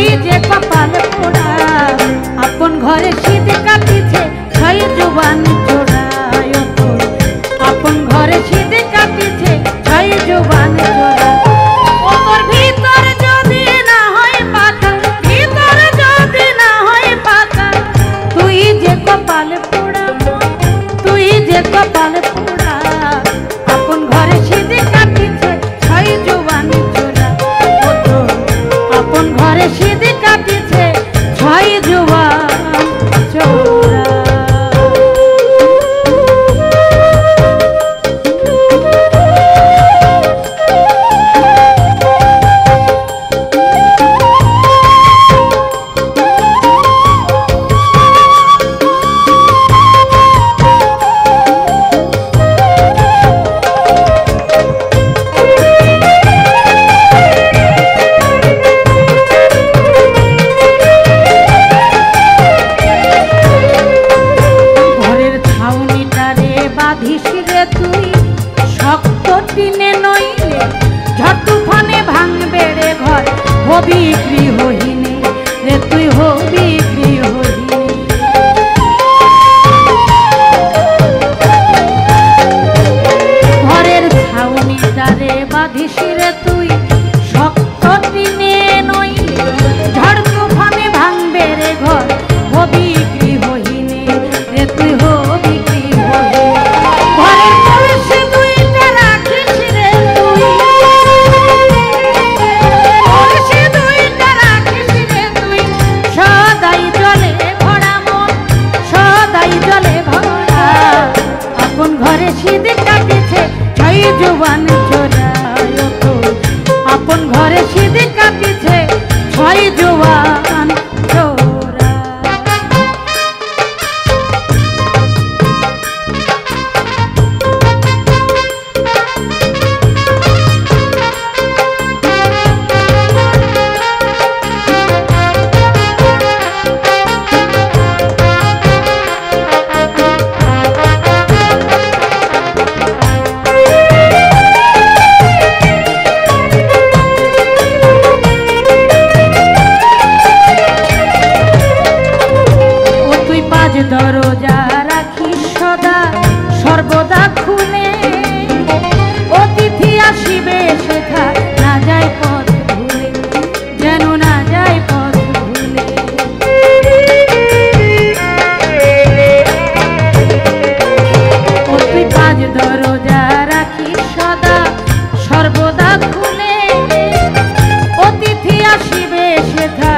তুই যে কপাল পোড়া আপন ঘরে শীত কাটিছে ছয় জুবান জোড়ায় আপন ঘরে শীত কাটিছে ছয় জুবান জোড়া ওর ভিতর যদি না হয় পাতা ভিতর যদি না হয় পাতা তুই যে কপাল পোড়া তুই যে কপাল পোড়া আপন ঘরে শীত কাটিছে ছয় জুবান জোড়া আপন ঘরে শীত কাটিছে ছয় জুবান জোড়া। তুই শক্ত টিনে নইলে ঝড় তুফানে ভাঙবে রে ঘর হবি গৃহহীনে রে তুই হবি গৃহহীনে ঘরের ছাউনিটারে বাঁধিস রে তুই শক্ত টিনে নইলে ঝড় তুফানে ভাঙবে রে ঘর হবি গৃহহীনে রে তুই হবি জুবান জোড়ায় আপন ঘরে শীত কাটিছে ছয় জুবান জোড়া। দরজা রাখিস সদা সর্বদা খুলে অতিথি আসিবে সেথা না যায় পথ ভুলে যেন না যায় পথ ভুলে তুই পাঁচ দরজা রাখিস সদা সর্বদা খুলে অতিথি আসিবে সেথা